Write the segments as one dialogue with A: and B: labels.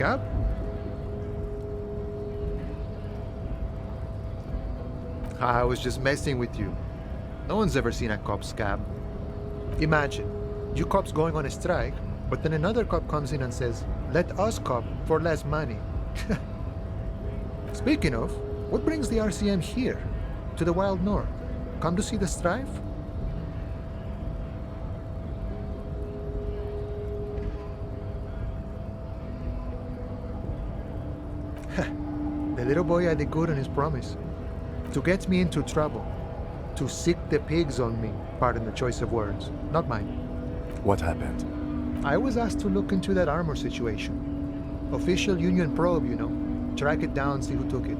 A: scab? I was just messing with you. No one's ever seen a cop scab. Imagine, you cops going on a strike, but then another cop comes in and says, let us cop for less money. Speaking of, what brings the RCM here, to the wild north? Come to see the strife? The little boy had a good on his promise. To get me into trouble. To sick the pigs on me, pardon the choice of words, not mine.
B: What happened?
A: I was asked to look into that armor situation. Official union probe, you know. Track it down, see who took it.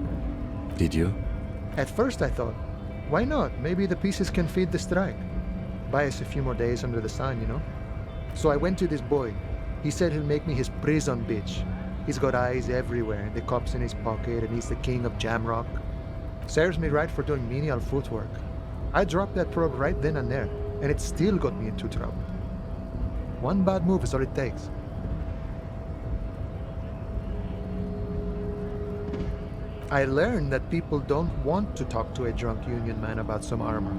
B: Did you?
A: At first I thought, why not? Maybe the pieces can feed the strike. Buy us a few more days under the sun, you know? So I went to this boy. He said he'll make me his prison bitch. He's got eyes everywhere, the cops in his pocket, and he's the king of Jamrock. Serves me right for doing menial footwork. I dropped that probe right then and there, and it still got me into trouble. One bad move is all it takes. I learned that people don't want to talk to a drunk union man about some armor.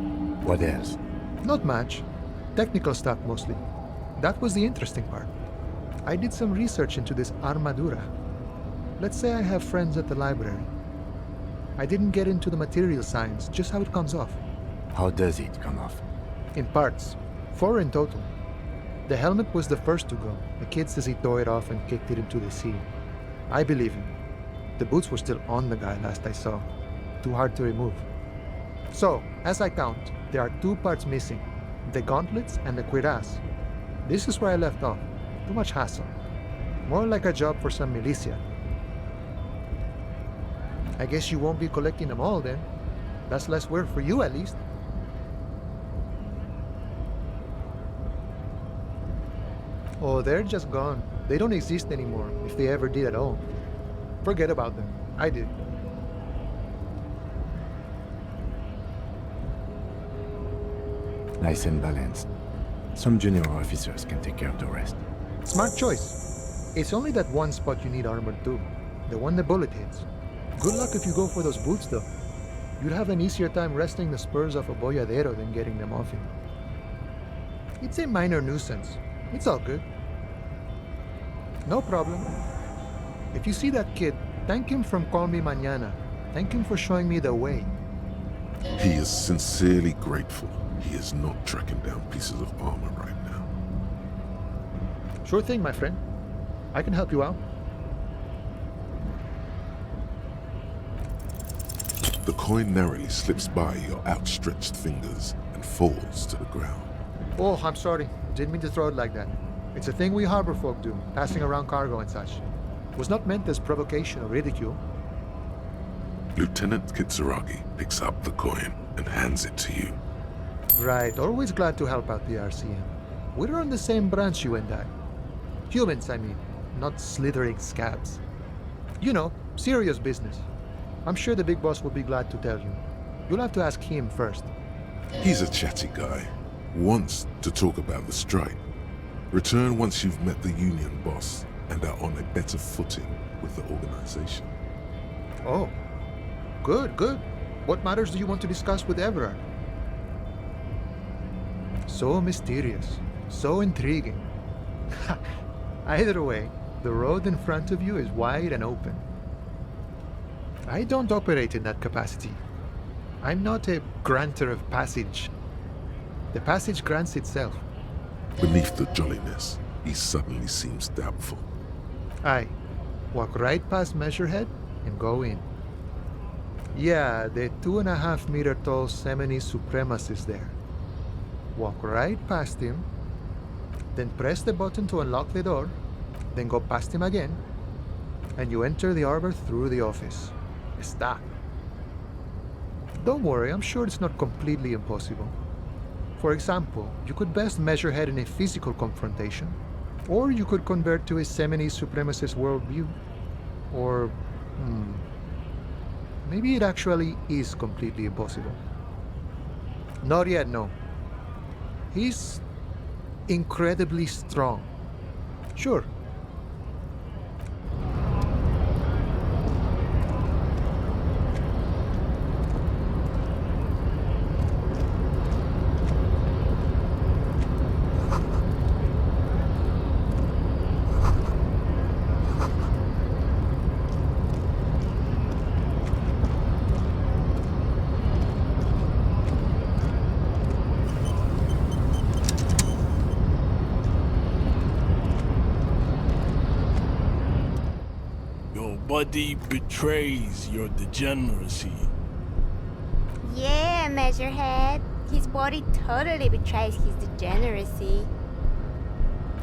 B: What else?
A: Not much. Technical stuff mostly. That was the interesting part. I did some research into this armadura. Let's say I have friends at the library. I didn't get into the material science, just how it comes off.
B: How does it come off?
A: In parts. 4 in total. The helmet was the first to go. The kid says he tore it off and kicked it into the sea. I believe him. The boots were still on the guy last I saw. Too hard to remove. So, as I count, there are 2 parts missing. The gauntlets and the cuirass. This is where I left off. Too much hassle. More like a job for some militia. I guess you won't be collecting them all then. That's less work for you at least. Oh, they're just gone. They don't exist anymore, if they ever did at all. Forget about them. I did.
B: Nice and balanced. Some junior officers can take care of the rest.
A: Smart choice. It's only that one spot you need armored too. The one the bullet hits. Good luck if you go for those boots though. You'd have an easier time wresting the spurs off a boyadero than getting them off him. It's a minor nuisance. It's all good. No problem. If you see that kid, thank him from Call Me Mañana. Thank him for showing me the way.
C: He is sincerely grateful he is not tracking down pieces of armor right now.
A: Sure thing, my friend. I can help you out.
C: The coin narrowly slips by your outstretched fingers and falls to the ground.
A: Oh, I'm sorry. Didn't mean to throw it like that. It's a thing we harbor folk do, passing around cargo and such. Was not meant as provocation or ridicule.
C: Lieutenant Kitsuragi picks up the coin and hands it to you.
A: Right, always glad to help out the RCM. We're on the same branch, you and I. Humans, I mean, not slithering scabs. You know, serious business. I'm sure the big boss will be glad to tell you. You'll have to ask him first.
C: He's a chatty guy. Wants to talk about the strike. Return once you've met the union boss and are on a better footing with the organization.
A: Oh, good, good. What matters do you want to discuss with Everard? So mysterious, so intriguing. Either way, the road in front of you is wide and open. I don't operate in that capacity. I'm not a granter of passage. The passage grants itself.
C: Beneath the jolliness, he suddenly seems doubtful.
A: Aye. Walk right past Measurehead and go in. Yeah, the 2.5 meter tall Semini supremacist there. Walk right past him, then press the button to unlock the door, then go past him again, and you enter the arbor through the office. Está. Don't worry, I'm sure it's not completely impossible. For example, you could best measure head in a physical confrontation, or you could convert to a Semini supremacist worldview. Or, maybe it actually is completely impossible. Not yet, no. He's incredibly strong. Sure.
D: body betrays your degeneracy.
E: Yeah, Measurehead. His body totally betrays his degeneracy.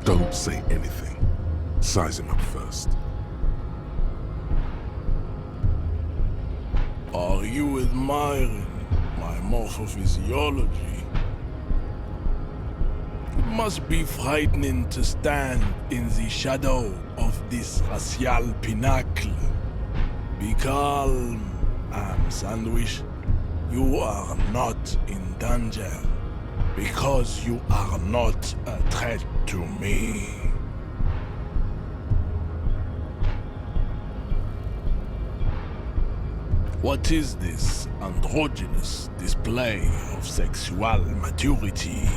C: Don't say anything. Size him up first.
D: Are you admiring my morphophysiology? It must be frightening to stand in the shadow of this racial pinnacle. Be calm, Sandwich. You are not in danger because you are not a threat to me. What is this androgynous display of sexual maturity?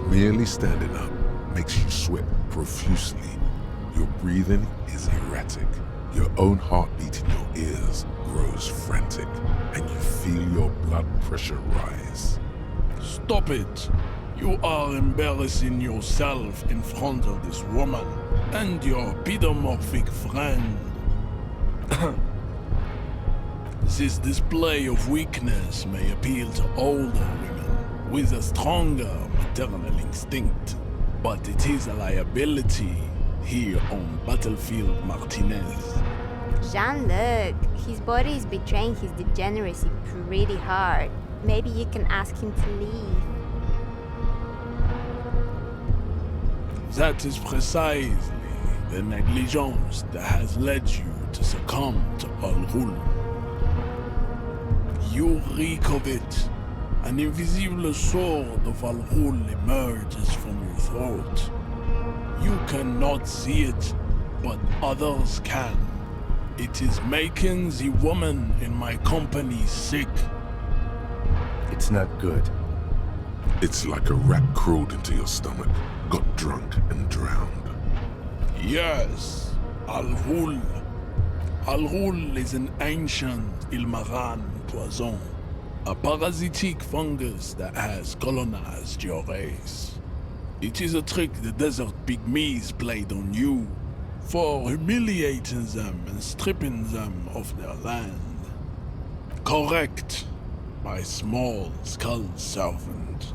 C: Merely standing up makes you sweat profusely. Your breathing is erratic. Your own heartbeat in your ears grows frantic, and you feel your blood pressure rise.
D: Stop it! You are embarrassing yourself in front of this woman and your pedomorphic friend. This display of weakness may appeal to older women with a stronger maternal instinct, but it is a liability here on Battlefield Martinez.
E: Jean-Luc, his body is betraying his degeneracy pretty hard. Maybe you can ask him to leave.
D: That is precisely the negligence that has led you to succumb to Al Ghul. You reek of it. An invisible sword of Al Ghul emerges from your throat. You cannot see it, but others can. It is making the woman in my company sick.
B: It's not good.
C: It's like a rat crawled into your stomach, got drunk and drowned.
D: Yes, Al Ghul. Al Ghul is an ancient Ilmaran poison, a parasitic fungus that has colonized your race. It is a trick the desert pygmies played on you for humiliating them and stripping them of their land. Correct, my small skull servant.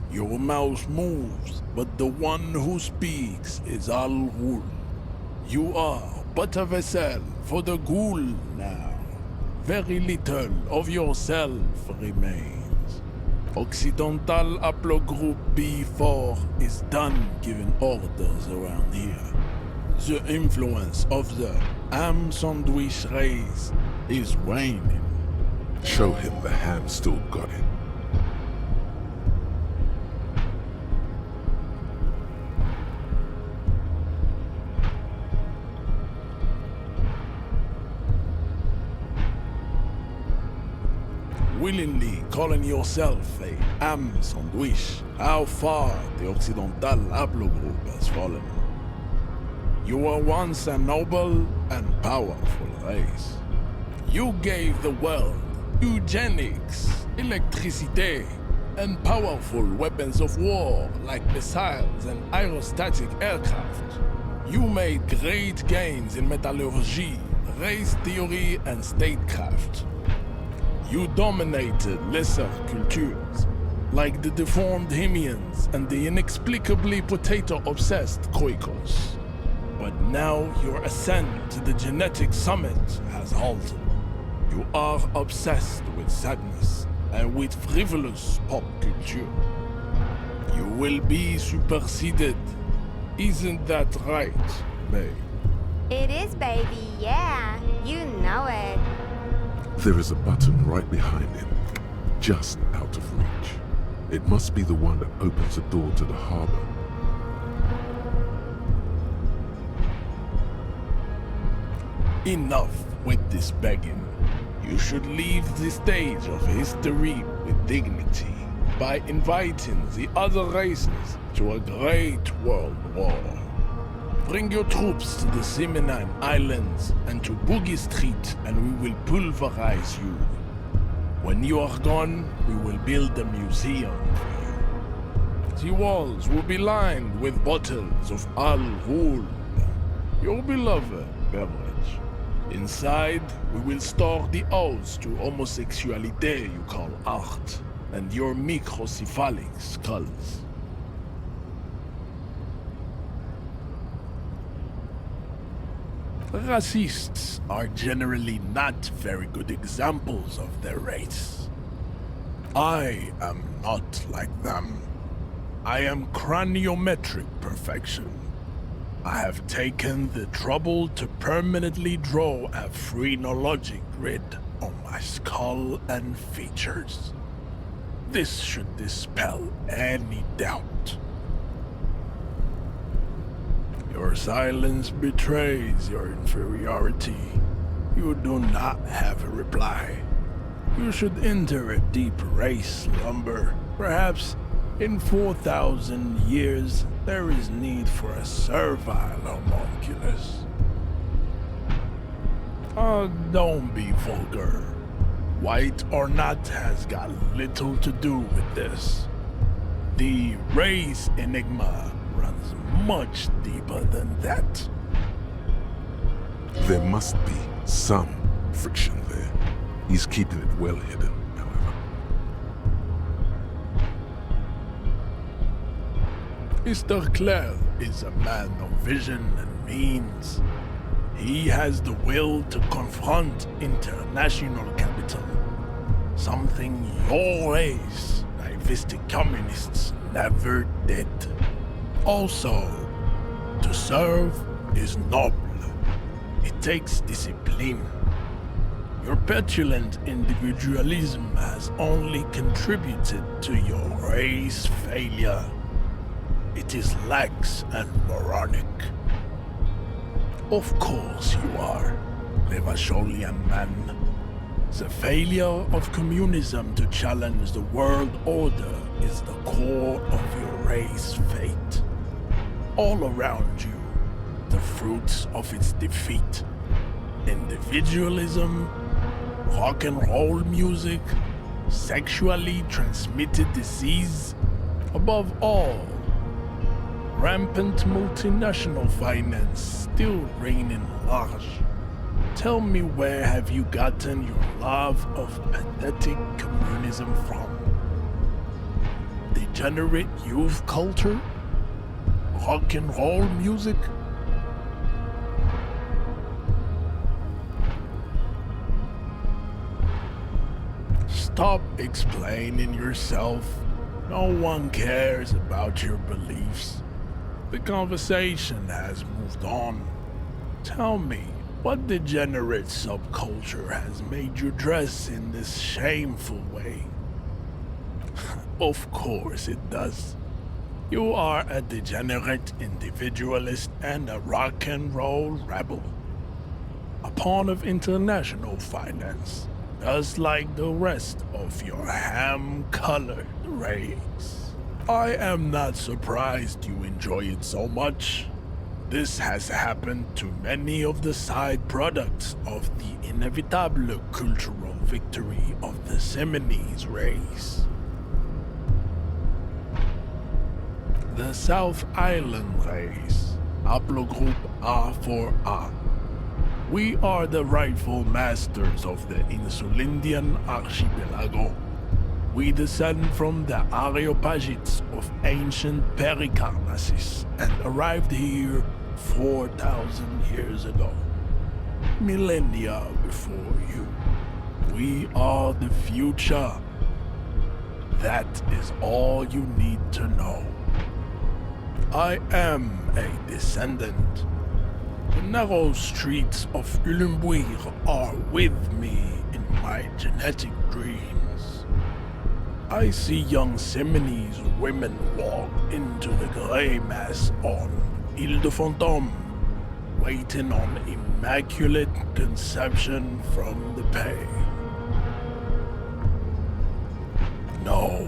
D: Your mouth moves, but the one who speaks is Al Ghul. You are but a vessel for the Ghul now. Very little of yourself remains. Occidental Haplogroup B4 is done giving orders around here. The influence of the ham sandwich race is waning.
C: Show him the ham still got it.
D: Willingly calling yourself a ham sandwich, how far the Occidental Haplogroup has fallen. You were once a noble and powerful race. You gave the world eugenics, electricity, and powerful weapons of war like missiles and aerostatic aircraft. You made great gains in metallurgy, race theory, and statecraft. You dominated lesser cultures, like the deformed Hemians and the inexplicably potato-obsessed Khoikos. But now your ascent to the genetic summit has halted. You are obsessed with sadness and with frivolous pop culture. You will be superseded. Isn't that right, babe?
E: It is, baby, yeah. You know it.
C: There is a button right behind him, just out of reach. It must be the one that opens the door to the harbor.
D: Enough with this begging. You should leave the stage of history with dignity by inviting the other races to a great world war. Bring your troops to the Simonine Islands and to Boogie Street, and we will pulverize you. When you are gone, we will build a museum for you. The walls will be lined with bottles of Al Ghul, your beloved beverage. Inside, we will store the odes to homosexuality you call art, and your microcephalic skulls. Racists are generally not very good examples of their race. I am not like them. I am craniometric perfection. I have taken the trouble to permanently draw a phrenologic grid on my skull and features. This should dispel any doubt. Your silence betrays your inferiority. You do not have a reply. You should enter a deep race slumber. Perhaps in 4,000 years, there is need for a servile homunculus. Don't be vulgar. White or not has got little to do with this. The race enigma runs much deeper than that.
C: There must be some friction there. He's keeping it well hidden, however.
D: Mr. Clare is a man of vision and means. He has the will to confront international capital. Something your race, naivistic communists, never did. Also, to serve is noble. It takes discipline. Your petulant individualism has only contributed to your race failure. It is lax and moronic. Of course you are, Levasholian man. The failure of communism to challenge the world order is the core of your race fate. All around you, the fruits of its defeat. Individualism, rock and roll music, sexually transmitted disease, above all, rampant multinational finance still reigning large. Tell me, where have you gotten your love of pathetic communism from? Degenerate youth culture? Rock and roll music? Stop explaining yourself. No one cares about your beliefs. The conversation has moved on. Tell me, what degenerate subculture has made you dress in this shameful way? Of course it does. You are a degenerate individualist and a rock and roll rebel. A pawn of international finance, just like the rest of your ham-colored race. I am not surprised you enjoy it so much. This has happened to many of the side products of the inevitable cultural victory of the Seminoles race. The South Island race, haplogroup A4A. We are the rightful masters of the Insulindian archipelago. We descend from the Areopagites of ancient Pericarnassus and arrived here 4,000 years ago. Millennia before you. We are the future. That is all you need to know. I am a descendant. The narrow streets of Ulimbuir are with me in my genetic dreams. I see young Seminoles women walk into the grey mass on Ile de Fantôme, waiting on immaculate conception from the pay. No,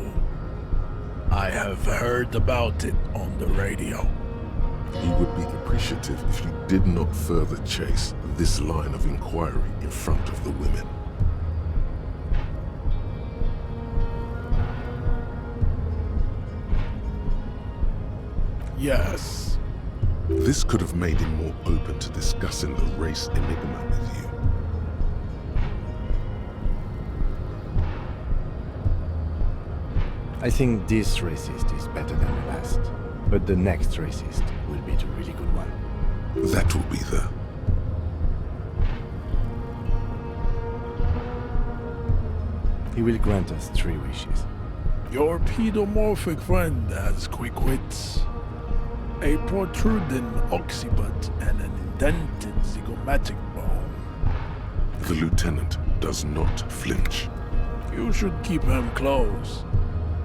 D: I have heard about it on the radio.
C: He would be appreciative if you did not further chase this line of inquiry in front of the women.
D: Yes.
C: This could have made him more open to discussing the race enigma with you.
B: I think this racist is better than the last. But the next racist will be the really good one.
C: That will be the...
B: He will grant us 3 wishes.
D: Your pedomorphic friend has quick wits, a protruding occiput, and an indented zygomatic bone.
C: The lieutenant does not flinch.
D: You should keep him close.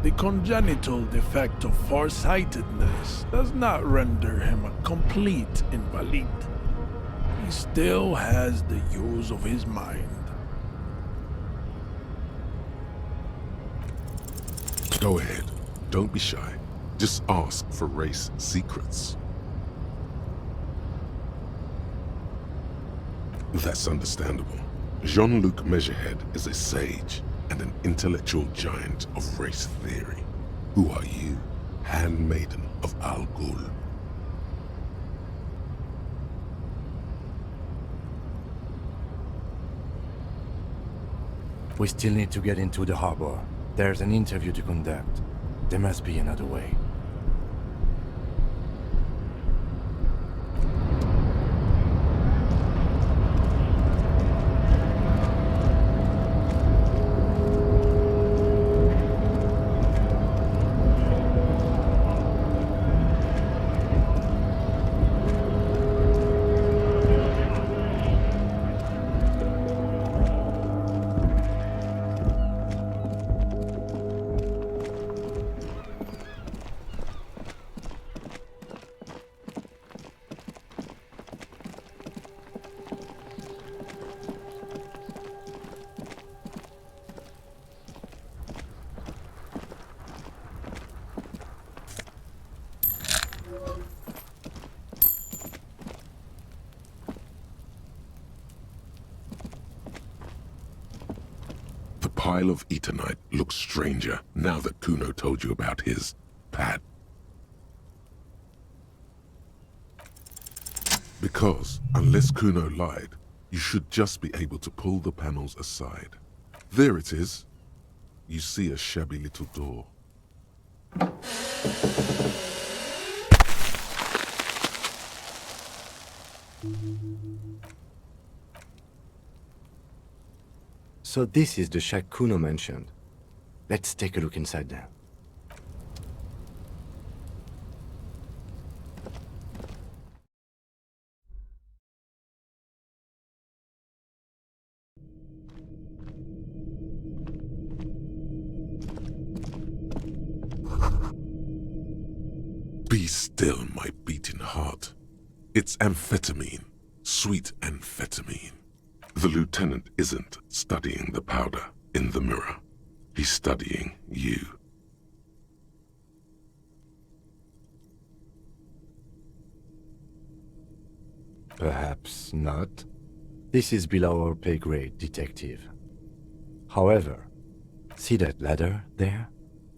D: The congenital defect of farsightedness does not render him a complete invalid. He still has the use of his mind.
C: Go ahead. Don't be shy. Just ask for race secrets. That's understandable. Jean-Luc Measurehead is a sage and an intellectual giant of race theory. Who are you, handmaiden of Al Ghul?
B: We still need to get into the harbor. There's an interview to conduct. There must be another way.
C: The pile of Eternite looks stranger now that Kuno told you about his pad. Because, unless Kuno lied, you should just be able to pull the panels aside. There it is. You see a shabby little door.
B: So this is the shack Kuno mentioned. Let's take a look inside there.
C: Be still, my beating heart. It's amphetamine. Sweet amphetamine. The lieutenant isn't studying the powder in the mirror. He's studying you.
B: Perhaps not. This is below our pay grade, detective. However, see that ladder there?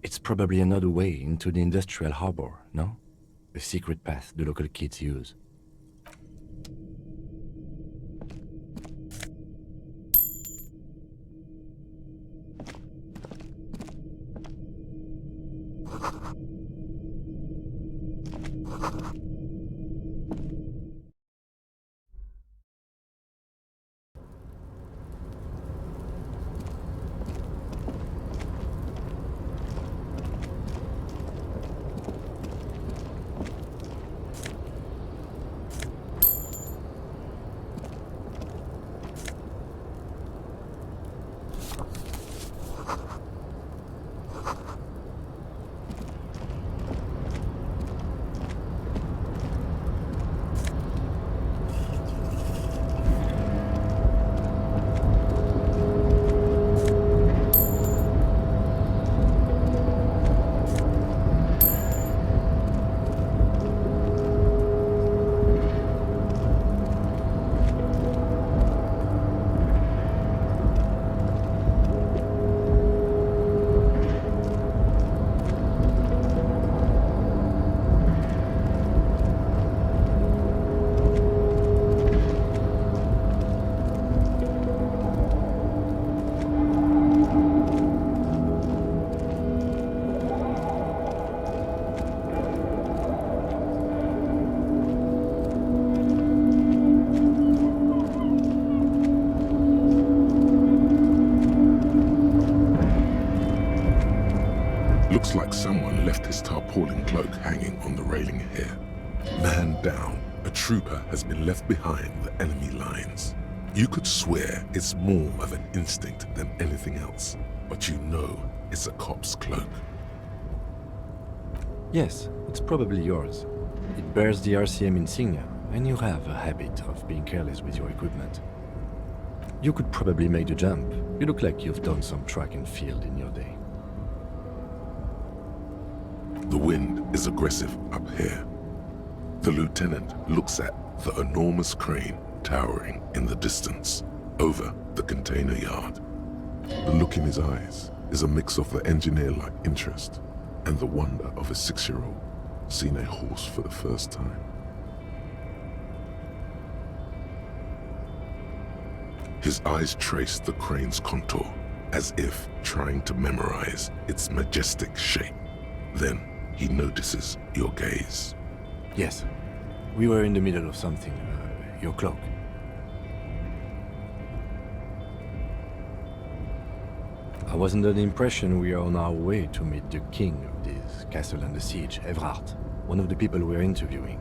B: It's probably another way into the industrial harbor, no? A secret path the local kids use.
C: Looks like someone left his tarpaulin cloak hanging on the railing here. Man down, a trooper has been left behind the enemy lines. You could swear it's more of an instinct than anything else, but you know it's a cop's cloak.
B: Yes, it's probably yours. It bears the RCM insignia, and you have a habit of being careless with your equipment. You could probably make the jump. You look like you've done some track and field in your day.
C: The wind is aggressive up here. The lieutenant looks at the enormous crane towering in the distance over the container yard. The look in his eyes is a mix of the engineer-like interest and the wonder of a 6-year-old seeing a horse for the first time. His eyes trace the crane's contour as if trying to memorize its majestic shape. Then he notices your gaze.
B: Yes, we were in the middle of something. Your cloak. I was under the impression we are on our way to meet the king of this castle under siege, Evrard, one of the people we're interviewing.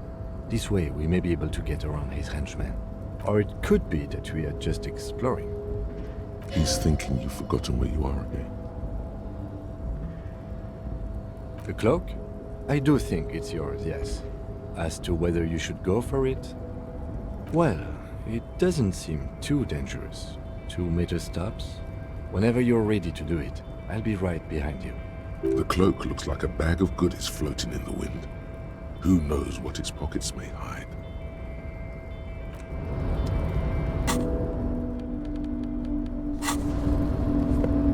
B: This way we may be able to get around his henchmen. Or it could be that we are just exploring.
C: He's thinking you've forgotten where you are again.
B: The cloak? I do think it's yours, yes. As to whether you should go for it? Well, it doesn't seem too dangerous. 2 meter stops. Whenever you're ready to do it, I'll be right behind you.
C: The cloak looks like a bag of goodies floating in the wind. Who knows what its pockets may hide?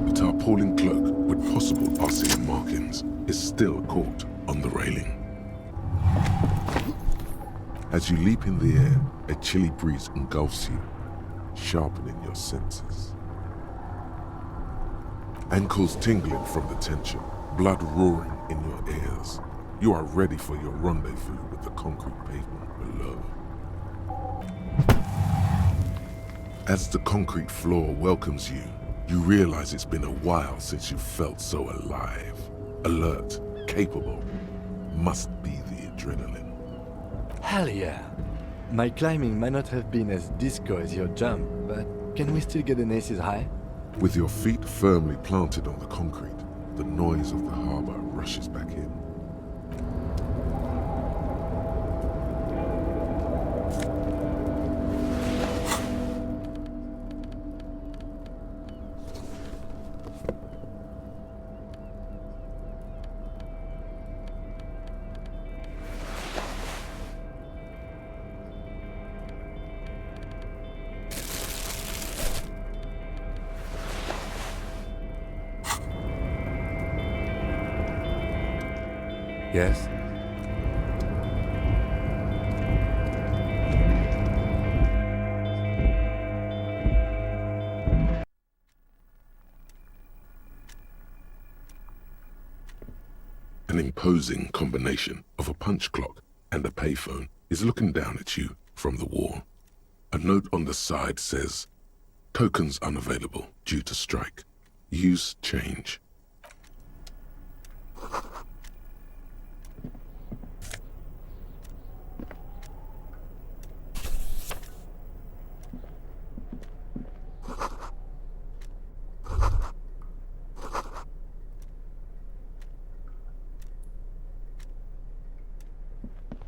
C: The tarpaulin cloak with possible RCM markings is still caught on the railing. As you leap in the air, a chilly breeze engulfs you, sharpening your senses. Ankles tingling from the tension, blood roaring in your ears. You are ready for your rendezvous with the concrete pavement below. As the concrete floor welcomes you, you realize it's been a while since you felt so alive, alert, capable. Must be the adrenaline.
B: Hell yeah! My climbing might not have been as disco as your jump, but can we still get an ace's high?
C: With your feet firmly planted on the concrete, the noise of the harbor rushes back in.
B: Yes?
C: An imposing combination of a punch clock and a payphone is looking down at you from the wall. A note on the side says, "Tokens unavailable due to strike. Use change."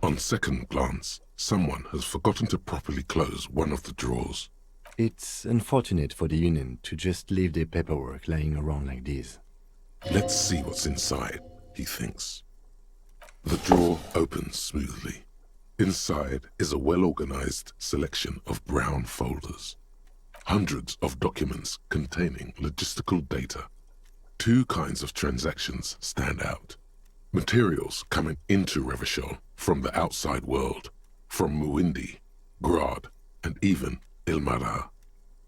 C: On second glance, someone has forgotten to properly close one of the drawers.
B: It's unfortunate for the Union to just leave their paperwork lying around like this.
C: Let's see what's inside, he thinks. The drawer opens smoothly. Inside is a well-organized selection of brown folders. Hundreds of documents containing logistical data. 2 kinds of transactions stand out. Materials coming into Revachol from the outside world, from Muindi, Grad, and even Ilmara.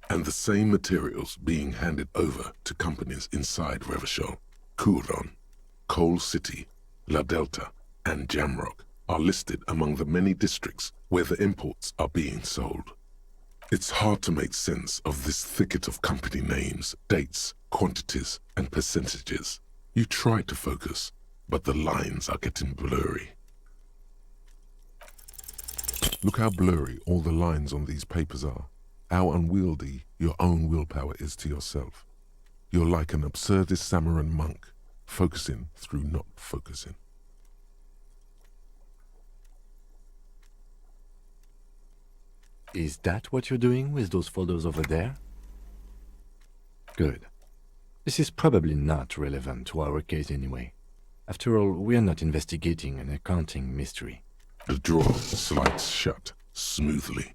C: And the same materials being handed over to companies inside Revachol. Kuron, Coal City, La Delta, and Jamrock are listed among the many districts where the imports are being sold. It's hard to make sense of this thicket of company names, dates, quantities, and percentages. You try to focus, but the lines are getting blurry. Look how blurry all the lines on these papers are. How unwieldy your own willpower is to yourself. You're like an absurdist Samaran monk, focusing through not focusing.
B: Is that what you're doing with those photos over there? Good. This is probably not relevant to our case anyway. After all, we are not investigating an accounting mystery.
C: The drawer slides shut smoothly.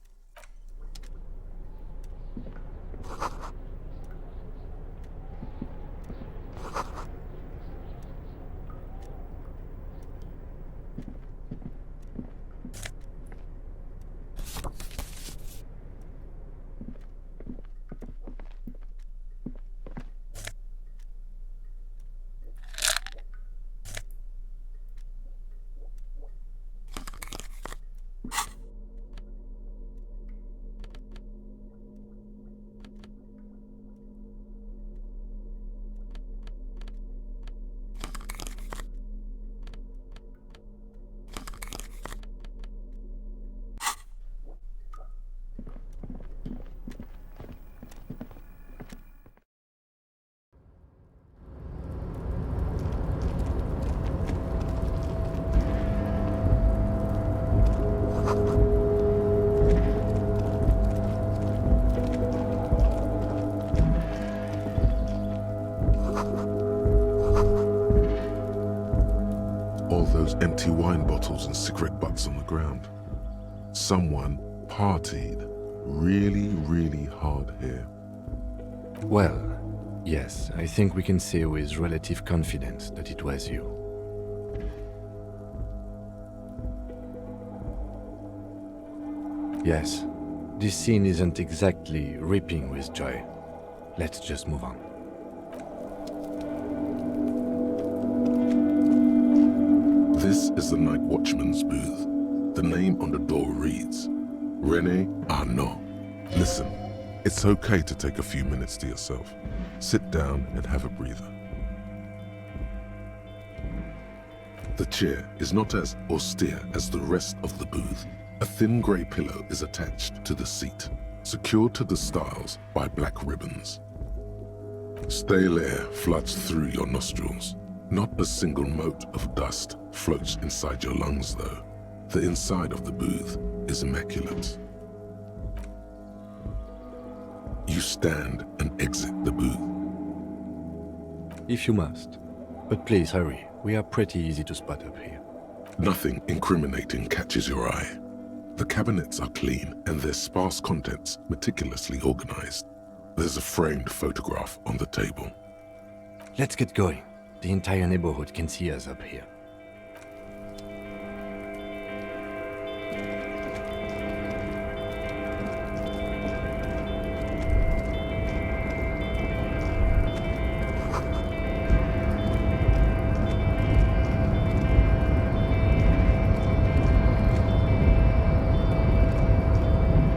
C: All those empty wine bottles and cigarette butts on the ground. Someone partied really, really hard here.
B: Well, yes, I think we can say with relative confidence that it was you. Yes, this scene isn't exactly ripping with joy. Let's just move on.
C: This is the night watchman's booth. The name on the door reads, René Arnaud. Listen, it's okay to take a few minutes to yourself. Sit down and have a breather. The chair is not as austere as the rest of the booth. A thin grey pillow is attached to the seat, secured to the stiles by black ribbons. Stale air floods through your nostrils. Not a single mote of dust floats inside your lungs, though. The inside of the booth is immaculate. You stand and exit the booth.
B: If you must. But please hurry, we are pretty easy to spot up here.
C: Nothing incriminating catches your eye. The cabinets are clean and their sparse contents meticulously organized. There's a framed photograph on the table.
B: Let's get going. The entire neighborhood can see us up here.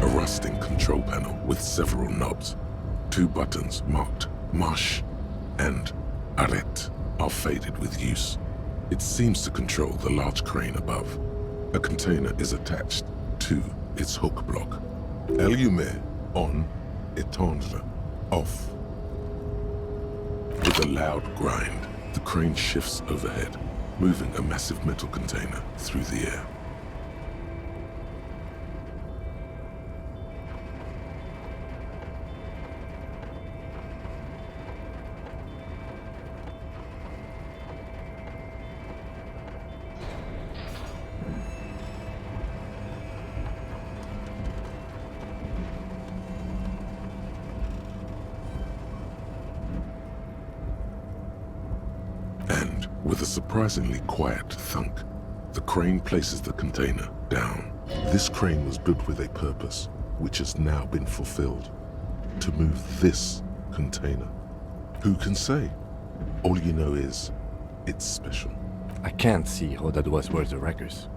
C: A rusting control panel with several knobs. 2 buttons marked Marche and Arrête are faded with use. It seems to control the large crane above. A container is attached to its hook block. Allumer on, éteindre off. With a loud grind, the crane shifts overhead, moving a massive metal container through the air. And with a surprisingly quiet thunk, the crane places the container down. This crane was built with a purpose, which has now been fulfilled. To move this container. Who can say? All you know is, it's special.
B: I can't see how that was worth the ruckus,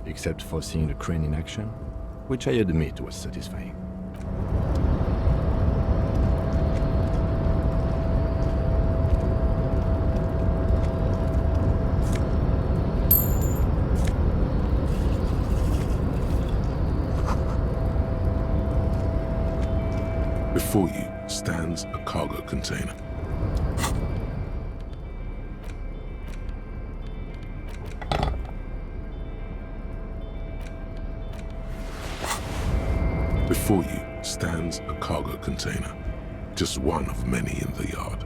B: except for seeing the crane in action, which I admit was satisfying.
C: Before you stands a cargo container. Before you stands a cargo container. Just one of many in the yard.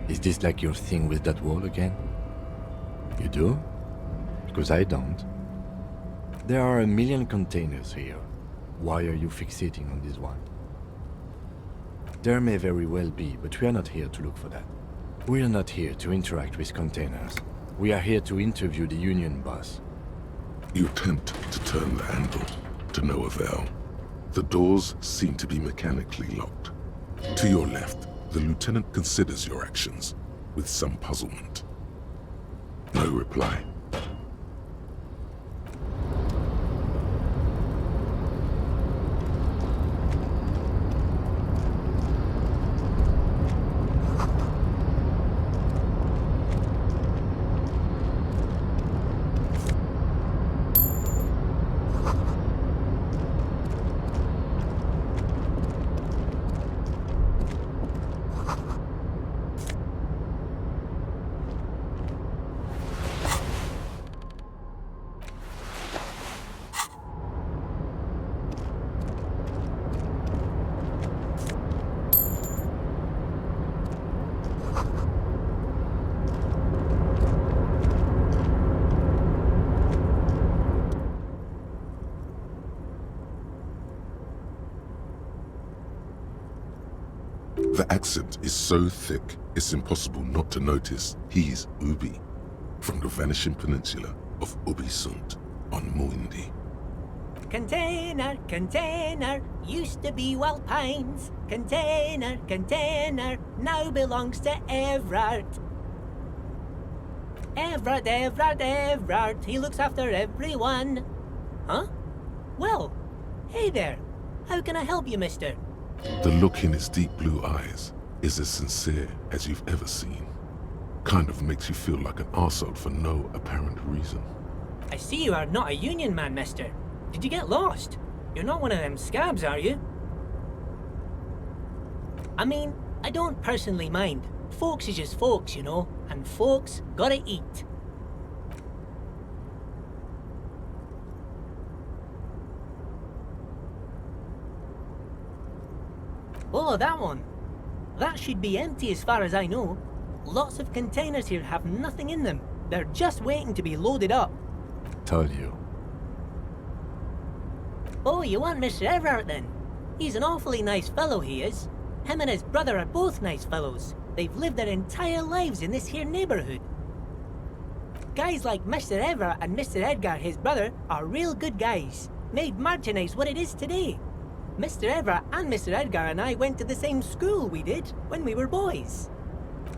B: Is this like your thing with that wall again? You do? Because I don't. There are a million containers here. Why are you fixating on this one? There may very well be, but we are not here to look for that. We are not here to interact with containers. We are here to interview the Union boss.
C: You attempt to turn the handle, to no avail. The doors seem to be mechanically locked. To your left, the lieutenant considers your actions with some puzzlement. No reply. The accent is so thick, it's impossible not to notice he's Ubi, from the vanishing peninsula of Ubisunt on Muindi.
F: Container, container, used to be Wild Pines. Container, container, now belongs to Everard. Everard, he looks after everyone. Huh? Well, hey there. How can I help you, mister?
C: The look in his deep blue eyes is as sincere as you've ever seen. Kind of makes you feel like an arsehole for no apparent reason.
F: I see you are not a union man, mister. Did you get lost? You're not one of them scabs, are you? I mean, I don't personally mind. Folks is just folks, you know, and folks gotta eat. Oh, that one. That should be empty as far as I know. Lots of containers here have nothing in them. They're just waiting to be loaded up.
B: Told you.
F: Oh, you want Mr. Everard then? He's an awfully nice fellow, he is. Him and his brother are both nice fellows. They've lived their entire lives in this here neighborhood. Guys like Mr. Everard and Mr. Edgar, his brother, are real good guys. Made merchandise what it is today. Mr. Everard and Mr. Edgar and I went to the same school, we did, when we were boys.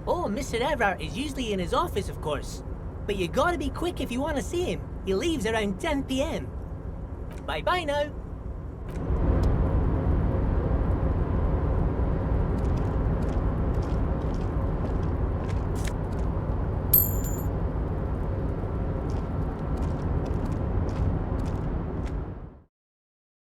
F: Oh, Mr. Everard is usually in his office, of course. But you gotta be quick if you want to see him. He leaves around 10 p.m. Bye-bye now.